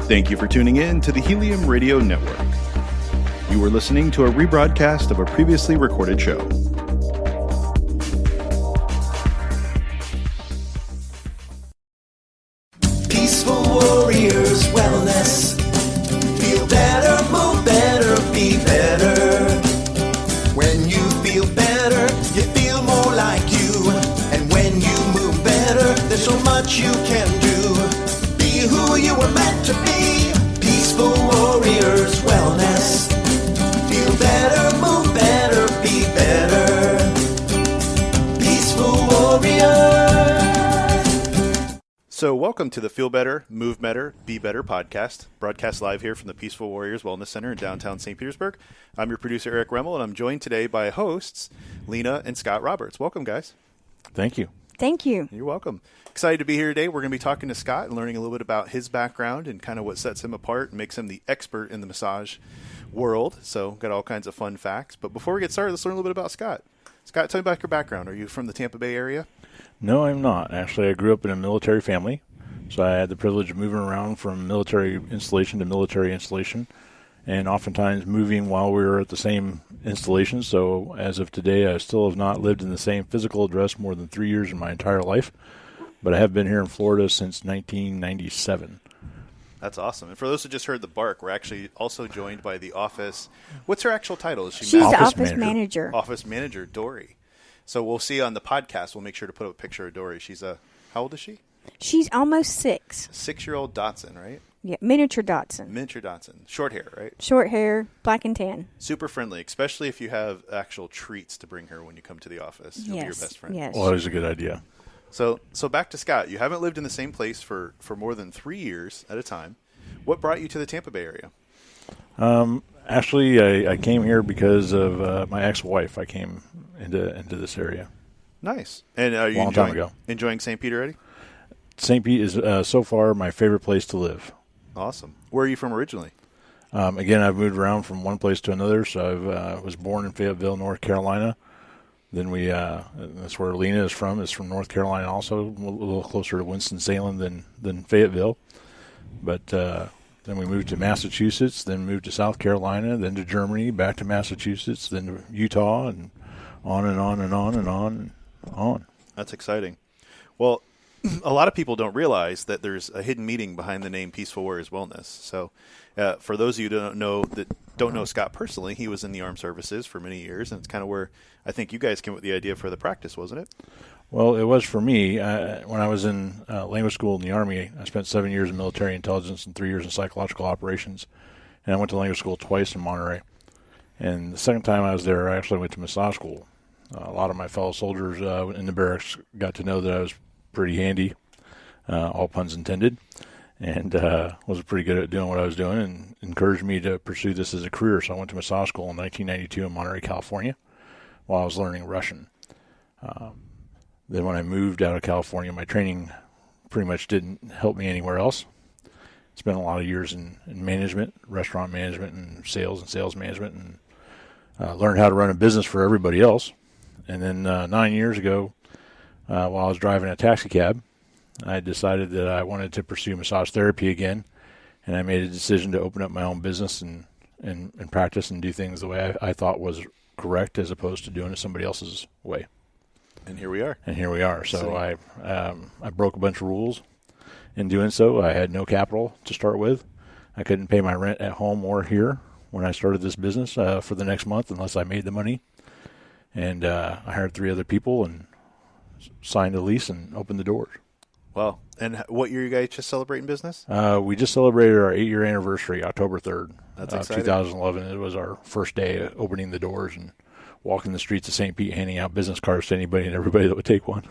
Thank you for tuning in to the Helium Radio Network. You are listening to a rebroadcast of a previously recorded show. Peaceful Warriors Wellness. Feel better, move better, be better. When you feel better, you feel more like you. And when you move better, there's so much you can do. Be who you were meant to be. Peaceful Warriors Wellness. Feel better, move better, be better. Peaceful Warriors. So welcome to the Feel Better, Move Better, Be Better podcast, broadcast live here from the Peaceful Warriors Wellness Center in downtown St. Petersburg. I'm your producer, Eric Remmel, and I'm joined today by hosts, Lena and Scott Roberts. Welcome, guys. Thank you. Thank you. You're welcome. Excited to be here today. We're going to be talking to Scott and learning a little bit about his background and kind of what sets him apart and makes him the expert in the massage world. So got all kinds of fun facts. But before we get started, let's learn a little bit about Scott. Scott, tell me about your background. Are you from the Tampa Bay area? No, I'm not. Actually, I grew up in a military family, so I had the privilege of moving around from military installation to military installation, and oftentimes moving while we were at the same installation. So as of today, I still have not lived in the same physical address more than 3 years in my entire life, but I have been here in Florida since 1997. That's awesome. And for those who just heard the bark, we're actually also joined by the office. What's her actual title? Is She's the Office office manager. Office manager, Dory. So we'll see on the podcast. We'll make sure to put up a picture of Dory. She's how old is she? She's almost 6. 6-year-old Dotson, right? Yeah, miniature Dotson. Miniature Dotson. Short hair, right? Short hair, black and tan. Super friendly, especially if you have actual treats to bring her when you come to the office. She'll be your Yes, best friend. yes. Well, that was a good idea. So back to Scott. You haven't lived in the same place for more than 3 years at a time. What brought you to the Tampa Bay area? Actually, I came here because of my ex-wife. I came into this area. Nice. And are you Long time ago. enjoying St. Pete already? St. Pete is so far my favorite place to live. Awesome. Where are you from originally? Again, I've moved around from one place to another. So I was born in Fayetteville, North Carolina. Then that's where Lena is from North Carolina also, a little closer to Winston-Salem than Fayetteville. But then we moved to Massachusetts, then moved to South Carolina, then to Germany, back to Massachusetts, then to Utah, and on and on and on and on and on. That's exciting. Well, a lot of people don't realize that there's a hidden meaning behind the name Peaceful Warriors Wellness. So for those of you who don't know Scott personally, he was in the armed services for many years, and it's kind of where I think you guys came up with the idea for the practice, wasn't it? Well, it was for me. When I was in language school in the Army, I spent 7 years in military intelligence and 3 years in psychological operations. And I went to language school twice in Monterey. And the second time I was there, I actually went to massage school. A lot of my fellow soldiers in the barracks got to know that I was pretty handy, all puns intended, and was pretty good at doing what I was doing and encouraged me to pursue this as a career. So I went to massage school in 1992 in Monterey, California, while I was learning Russian. Then when I moved out of California, my training pretty much didn't help me anywhere else. Spent a lot of years in management, restaurant management, and sales management, and learned how to run a business for everybody else. And then 9 years ago, while I was driving a taxi cab, I decided that I wanted to pursue massage therapy again, and I made a decision to open up my own business and practice and do things the way I thought was correct as opposed to doing it somebody else's way. And here we are. So I broke a bunch of rules. In doing so, I had no capital to start with. I couldn't pay my rent at home or here when I started this business for the next month unless I made the money. And I hired 3 other people and signed a lease and opened the doors. Wow. And what year you guys just celebrating business? We just celebrated our 8-year anniversary, October 3rd, That's exciting. 2011. It was our first day opening the doors and walking the streets of St. Pete, handing out business cards to anybody and everybody that would take one.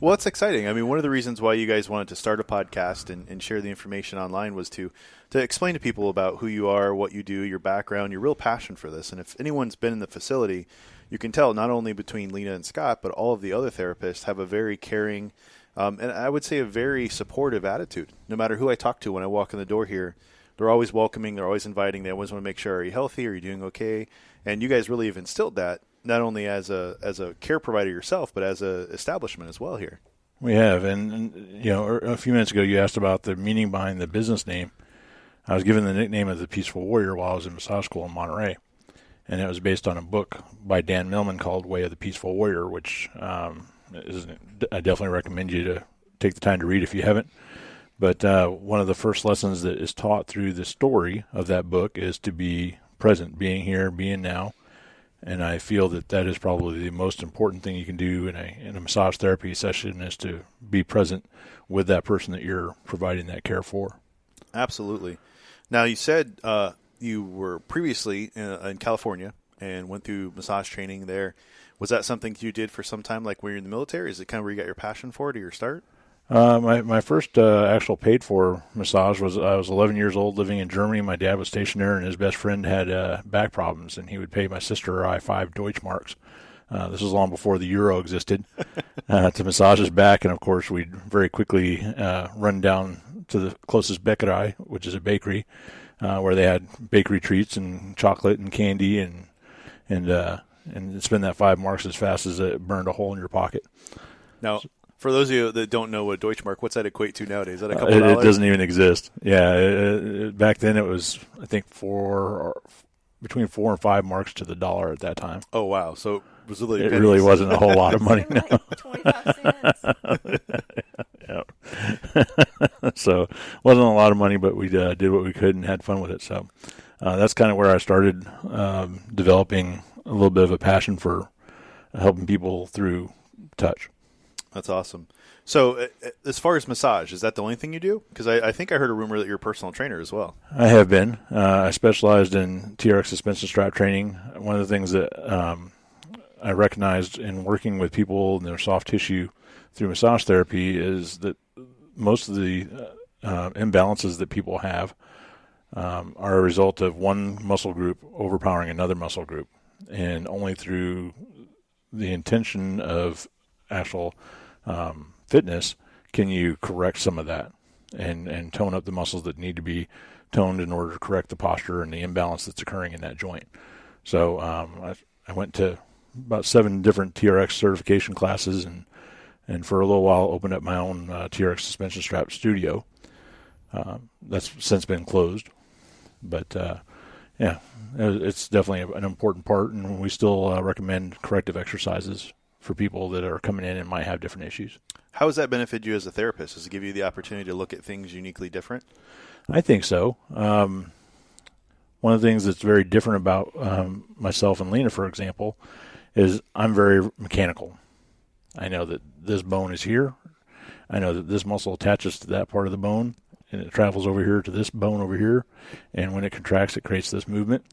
Well, it's exciting. I mean, one of the reasons why you guys wanted to start a podcast and share the information online was to explain to people about who you are, what you do, your background, your real passion for this. And if anyone's been in the facility, you can tell not only between Lena and Scott, but all of the other therapists have a very caring and I would say a very supportive attitude. No matter who I talk to when I walk in the door here, they're always welcoming. They're always inviting. They always want to make sure, are you healthy? Are you doing okay? And you guys really have instilled that not only as a care provider yourself, but as a establishment as well here. We have, and a few minutes ago you asked about the meaning behind the business name. I was given the nickname of the Peaceful Warrior while I was in massage school in Monterey, and it was based on a book by Dan Millman called Way of the Peaceful Warrior, which I definitely recommend you to take the time to read if you haven't. But one of the first lessons that is taught through the story of that book is to be present, being here, being now. And I feel that that is probably the most important thing you can do in a massage therapy session, is to be present with that person that you're providing that care for. Absolutely. Now, you said you were previously in California and went through massage training there. Was that something you did for some time, like when you're in the military? Is it kind of where you got your passion for it or your start? My first actual paid for massage was I was 11 years old living in Germany. My dad was stationed there, and his best friend had back problems, and he would pay my sister I 5 Deutschmarks. This was long before the euro existed to massage his back, and of course we'd very quickly run down to the closest Bäckerei, which is a bakery, where they had bakery treats and chocolate and candy, and spend that 5 marks as fast as it burned a hole in your pocket. Now, for those of you that don't know what Deutschmark, what's that equate to nowadays? Is that a couple of dollars? It doesn't even exist. Yeah, back then it was, I think, between 4 and 5 marks to the dollar at that time. Oh, wow. So it was really it really wasn't a whole lot of money. No. Like 25 cents. Yeah. So it wasn't a lot of money, but we did what we could and had fun with it. So that's kind of where I started developing a little bit of a passion for helping people through touch. That's awesome. So as far as massage, is that the only thing you do? Because I think I heard a rumor that you're a personal trainer as well. I have been. I specialized in TRX suspension strap training. One of the things that I recognized in working with people and their soft tissue through massage therapy is that most of the imbalances that people have are a result of one muscle group overpowering another muscle group. And only through the intention of actual fitness can you correct some of that and tone up the muscles that need to be toned in order to correct the posture and the imbalance that's occurring in that joint. So I went to about 7 different TRX certification classes and for a little while opened up my own TRX suspension strap studio. That's since been closed. But yeah, it's definitely an important part, and we still recommend corrective exercises for people that are coming in and might have different issues. How has that benefited you as a therapist? Does it give you the opportunity to look at things uniquely different? I think so. One of the things that's very different about myself and Lena, for example, is I'm very mechanical. I know that this bone is here. I know that this muscle attaches to that part of the bone, and it travels over here to this bone over here, and when it contracts, it creates this movement.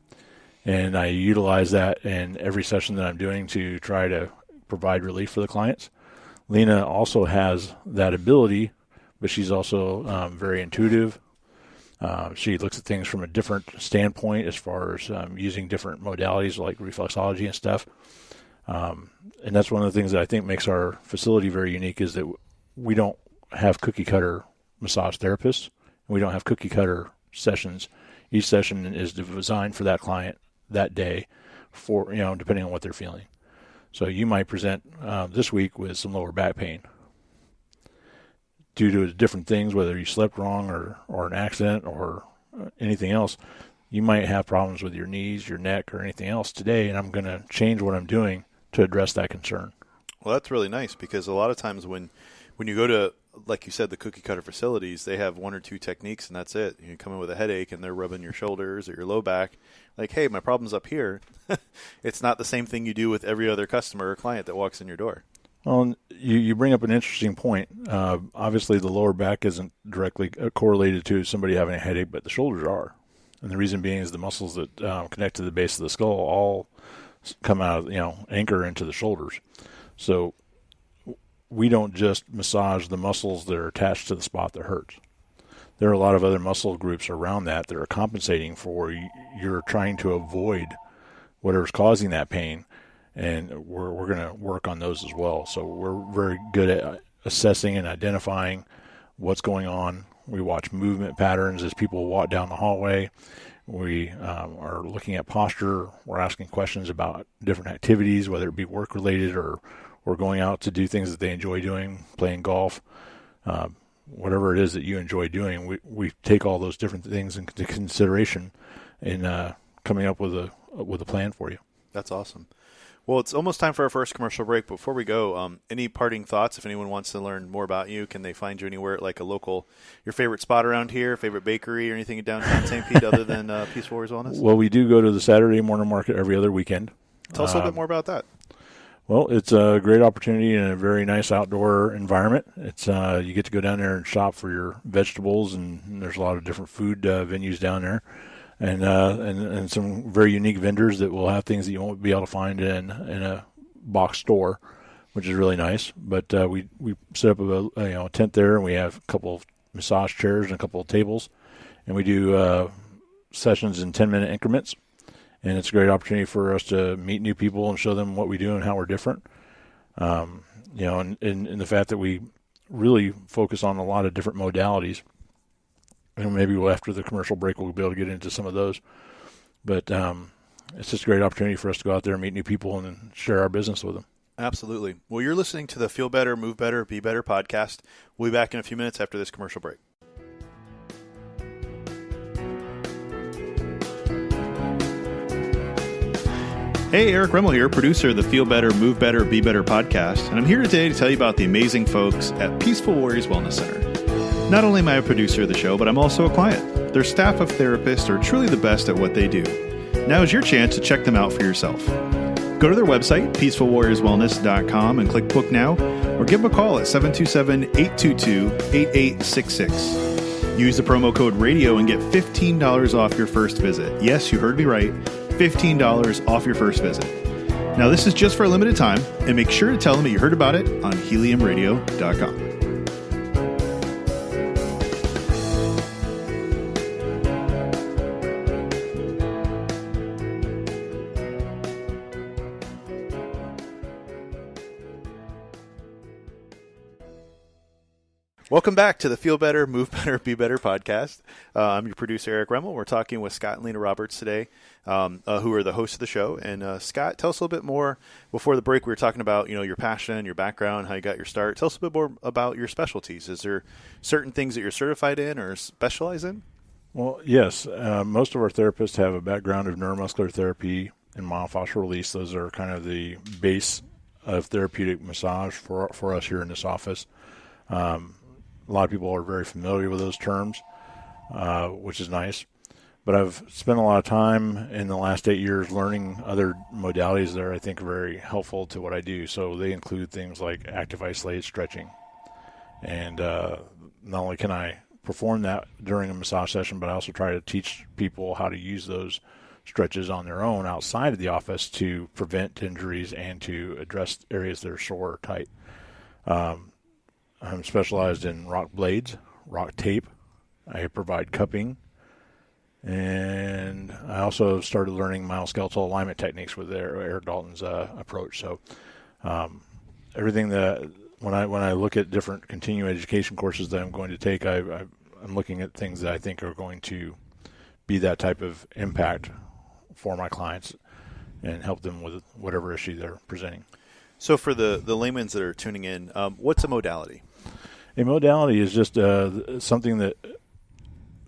And I utilize that in every session that I'm doing to try to provide relief for the clients. Lena also has that ability, but she's also very intuitive. She looks at things from a different standpoint as far as using different modalities like reflexology and stuff. And that's one of the things that I think makes our facility very unique, is that we don't have cookie cutter massage therapists. We don't have cookie cutter sessions. Each session is designed for that client that day, for depending on what they're feeling. So you might present this week with some lower back pain due to different things, whether you slept wrong or an accident or anything else. You might have problems with your knees, your neck, or anything else today, and I'm going to change what I'm doing to address that concern. Well, that's really nice, because a lot of times when you go to, like you said, the cookie cutter facilities, they have 1 or 2 techniques and that's it. You come in with a headache and they're rubbing your shoulders or your low back. Like, hey, my problem's up here. It's not the same thing you do with every other customer or client that walks in your door. Well, you bring up an interesting point. Obviously, the lower back isn't directly correlated to somebody having a headache, but the shoulders are. And the reason being is the muscles that connect to the base of the skull all come out, anchor into the shoulders. So we don't just massage the muscles that are attached to the spot that hurts. There are a lot of other muscle groups around that are compensating for you're trying to avoid whatever's causing that pain, and we're going to work on those as well. So we're very good at assessing and identifying what's going on. We watch movement patterns as people walk down the hallway. We are looking at posture. We're asking questions about different activities, whether it be work-related or or going out to do things that they enjoy doing, playing golf, whatever it is that you enjoy doing, we take all those different things into consideration in coming up with a plan for you. That's awesome. Well, it's almost time for our first commercial break. Before we go, any parting thoughts? If anyone wants to learn more about you, can they find you anywhere, like a local, your favorite spot around here, favorite bakery, or anything in downtown St. Pete other than Peaceful Warriors Wellness? Well, we do go to the Saturday morning market every other weekend. Tell us a little bit more about that. Well, it's a great opportunity in a very nice outdoor environment. It's you get to go down there and shop for your vegetables, and there's a lot of different food venues down there. And some very unique vendors that will have things that you won't be able to find in a box store, which is really nice. But we set up a tent there, and we have a couple of massage chairs and a couple of tables, and we do sessions in 10-minute increments. And it's a great opportunity for us to meet new people and show them what we do and how we're different. And the fact that we really focus on a lot of different modalities. And maybe after the commercial break, we'll be able to get into some of those. But it's just a great opportunity for us to go out there and meet new people and share our business with them. Absolutely. Well, you're listening to the Feel Better, Move Better, Be Better podcast. We'll be back in a few minutes after this commercial break. Hey, Eric Remmel here, producer of the Feel Better, Move Better, Be Better podcast, and I'm here today to tell you about the amazing folks at Peaceful Warriors Wellness Center. Not only am I a producer of the show, but I'm also a client. Their staff of therapists are truly the best at what they do. Now is your chance to check them out for yourself. Go to their website, peacefulwarriorswellness.com, and click Book Now, or give them a call at 727-822-8866. Use the promo code RADIO and get $15 off your first visit. Yes, you heard me right. $15 off your first visit. Now, this is just for a limited time, and make sure to tell them that you heard about it on heliumradio.com. Welcome back to the Feel Better, Move Better, Be Better podcast. I'm your producer, Eric Remmel. We're talking with Scott and Lena Roberts today, who are the hosts of the show. And Scott, tell us a little bit more. Before the break, we were talking about your passion, your background, how you got your start. Tell us a bit more about your specialties. Is there certain things that you're certified in or specialize in? Well, yes. Most of our therapists have a background of neuromuscular therapy and myofascial release. Those are kind of the base of therapeutic massage for us here in this office. A lot of people are very familiar with those terms, which is nice. But I've spent a lot of time in the last 8 years learning other modalities that are, I think, very helpful to what I do. So they include things like active isolated stretching. And not only can I perform that during a massage session, but I also try to teach people how to use those stretches on their own outside of the office to prevent injuries and to address areas that are sore or tight. I'm specialized in rock blades, rock tape. I provide cupping. And I also started learning myoskeletal alignment techniques with Eric Dalton's approach. So everything that when I look at different continuing education courses that I'm going to take, I'm looking at things that I think are going to be that type of impact for my clients and help them with whatever issue they're presenting. So for the laymen that are tuning in, what's a modality? A modality is just something that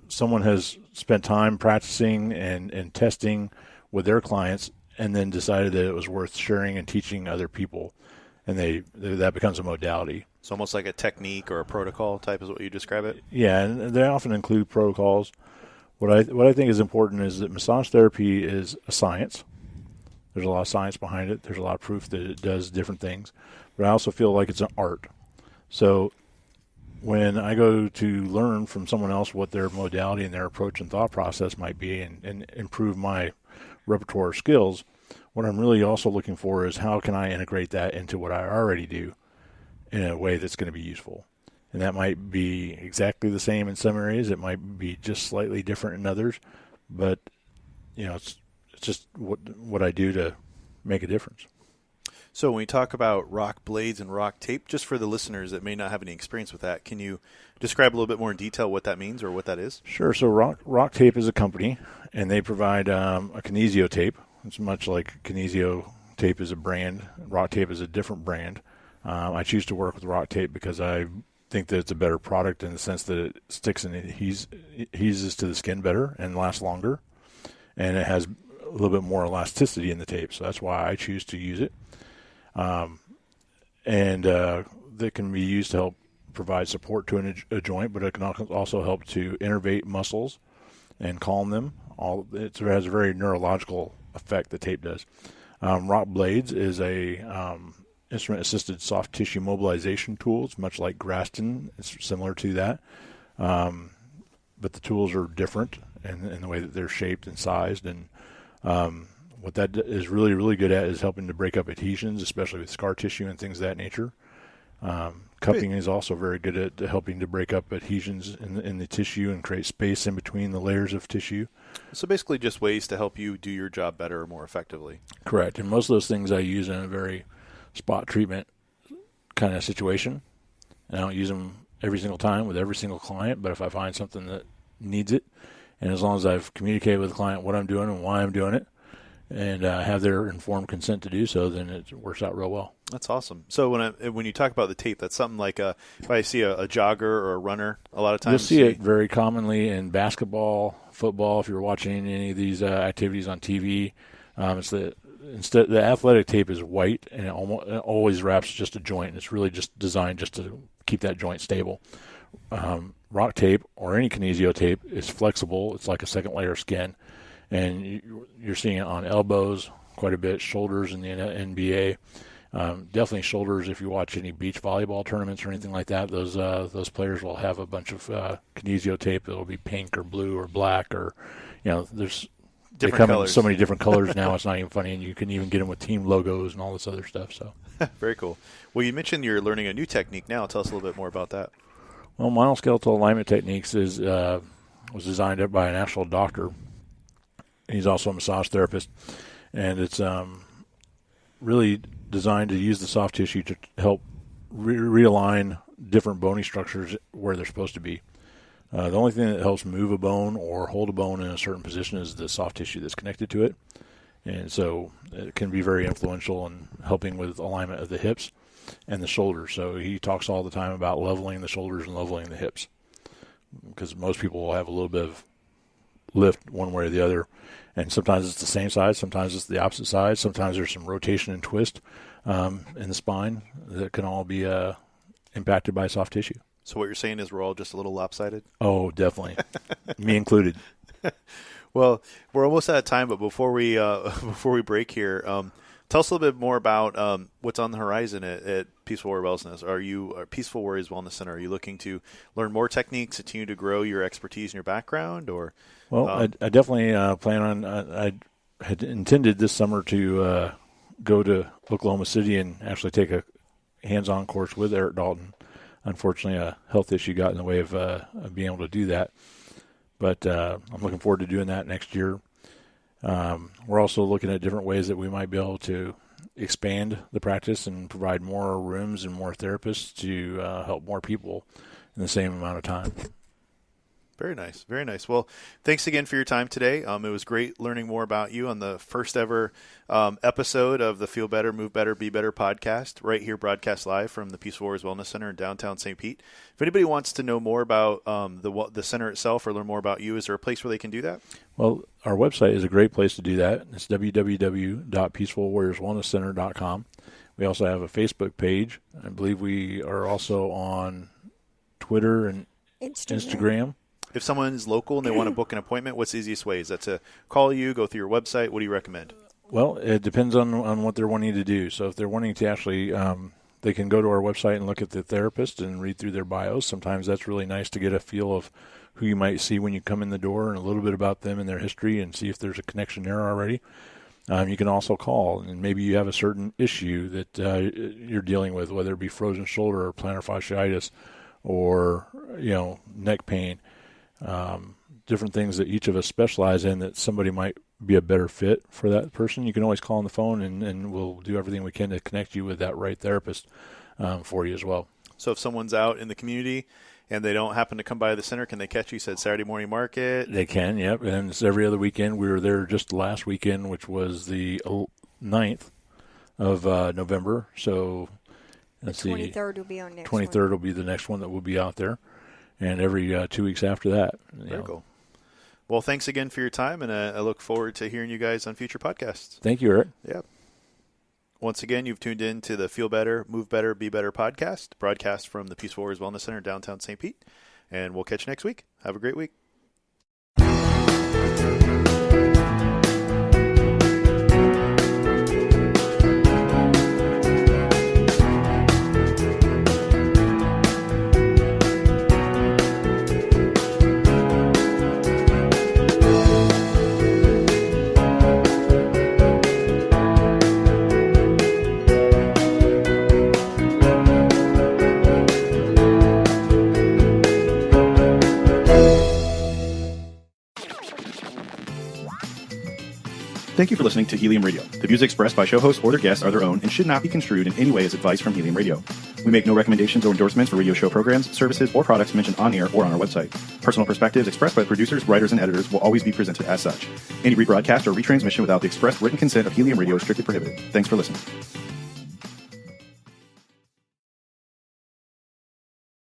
someone has spent time practicing and testing with their clients and then decided that it was worth sharing and teaching other people, and that becomes a modality. It's almost like a technique or a protocol type is what you describe it? Yeah, and they often include protocols. What I think is important is that massage therapy is a science. There's a lot of science behind it. There's a lot of proof that it does different things. But I also feel like it's an art. So when I go to learn from someone else what their modality and their approach and thought process might be and improve my repertoire skills, what I'm really also looking for is how can I integrate that into what I already do in a way that's going to be useful. And that might be exactly the same in some areas. It might be just slightly different in others. But, it's just what I do to make a difference. So when we talk about rock blades and rock tape, just for the listeners that may not have any experience with that, can you describe a little bit more in detail what that means or what that is? Sure. So Rock Tape is a company, and they provide a kinesio tape. It's much like kinesio Tape is a brand. Rock Tape is a different brand. I choose to work with Rock Tape because I think that it's a better product in the sense that it sticks and adheses to the skin better and lasts longer, and it has a little bit more elasticity in the tape. So that's why I choose to use it. And that can be used to help provide support to a joint, but it can also help to innervate muscles and calm them. It has a very neurological effect, the tape does. Rock Blades is a instrument-assisted soft tissue mobilization tool. It's much like Graston. It's similar to that. But the tools are different in the way that they're shaped and sized. And what that is really, really good at is helping to break up adhesions, especially with scar tissue and things of that nature. Cupping is also very good at helping to break up adhesions in the tissue and create space in between the layers of tissue. So basically just ways to help you do your job better or more effectively. Correct. And most of those things I use in a very spot treatment kind of situation. And I don't use them every single time with every single client, but if I find something that needs it, and as long as I've communicated with the client what I'm doing and why I'm doing it, and have their informed consent to do so, then it works out real well. That's awesome. So when you talk about the tape, that's something like if I see a jogger or a runner, a lot of times you'll see it very commonly in basketball, football. If you're watching any of these activities on TV, it's the athletic tape is white and it always wraps just a joint. And it's really just designed just to keep that joint stable. Rock tape or any kinesio tape is flexible. It's like a second layer of skin. And you're seeing it on elbows quite a bit, shoulders in the NBA. Definitely shoulders if you watch any beach volleyball tournaments or anything like that. Those players will have a bunch of kinesio tape that will be pink or blue or black or, there's different colors. In so many different colors now. It's not even funny, and you can even get them with team logos and all this other stuff. So very cool. Well, you mentioned you're learning a new technique now. Tell us a little bit more about that. Well, Myoskeletal Alignment Techniques was designed by an actual doctor. He's also a massage therapist, and it's really designed to use the soft tissue to help realign different bony structures where they're supposed to be. The only thing that helps move a bone or hold a bone in a certain position is the soft tissue that's connected to it, and so it can be very influential in helping with alignment of the hips and the shoulders. So he talks all the time about leveling the shoulders and leveling the hips, because most people will have a little bit of lift one way or the other, and sometimes it's the same side, sometimes it's the opposite side, sometimes there's some rotation and twist in the spine that can all be impacted by soft tissue. So what you're saying is we're all just a little lopsided? Oh, definitely. Me included. Well, we're almost out of time, but before we break here, tell us a little bit more about what's on the horizon at Peaceful Warrior Wellness. Are you Peaceful Warriors Wellness Center? Are you looking to learn more techniques, continue to grow your expertise and your background, or? Well, I definitely plan on. I had intended this summer to go to Oklahoma City and actually take a hands-on course with Eric Dalton. Unfortunately, a health issue got in the way of being able to do that. But I'm looking forward to doing that next year. We're also looking at different ways that we might be able to expand the practice and provide more rooms and more therapists to help more people in the same amount of time. Very nice. Very nice. Well, thanks again for your time today. It was great learning more about you on the first ever episode of the Feel Better, Move Better, Be Better podcast, right here broadcast live from the Peaceful Warriors Wellness Center in downtown St. Pete. If anybody wants to know more about the center itself or learn more about you, is there a place where they can do that? Well, our website is a great place to do that. It's www.peacefulwarriorswellnesscenter.com. We also have a Facebook page. I believe we are also on Twitter and Instagram. If someone is local and they want to book an appointment, what's the easiest way? Is that to call you, go through your website? What do you recommend? Well, it depends on what they're wanting to do. So if they're wanting to actually, they can go to our website and look at the therapist and read through their bios. Sometimes that's really nice to get a feel of who you might see when you come in the door and a little bit about them and their history and see if there's a connection there already. You can also call, and maybe you have a certain issue that you're dealing with, whether it be frozen shoulder or plantar fasciitis or, neck pain. Different things that each of us specialize in that somebody might be a better fit for that person. You can always call on the phone and we'll do everything we can to connect you with that right therapist for you as well. So if someone's out in the community and they don't happen to come by the center, can they catch you? You said Saturday morning market? They can, yep. And it's every other weekend. We were there just last weekend, which was the 9th. of November. So let's see. 23rd will be our next 23rd will be the next one that will be out there, and every 2 weeks after that. Very cool. Well, thanks again for your time, and I look forward to hearing you guys on future podcasts. Thank you, Eric. Yeah. Once again, you've tuned in to the Feel Better, Move Better, Be Better podcast, broadcast from the Peaceful Warriors Wellness Center in downtown St. Pete. And we'll catch you next week. Have a great week. Thank you for listening to Helium Radio. The views expressed by show hosts or their guests are their own and should not be construed in any way as advice from Helium Radio. We make no recommendations or endorsements for radio show programs, services, or products mentioned on air or on our website. Personal perspectives expressed by the producers, writers, and editors will always be presented as such. Any rebroadcast or retransmission without the express written consent of Helium Radio is strictly prohibited. Thanks for listening.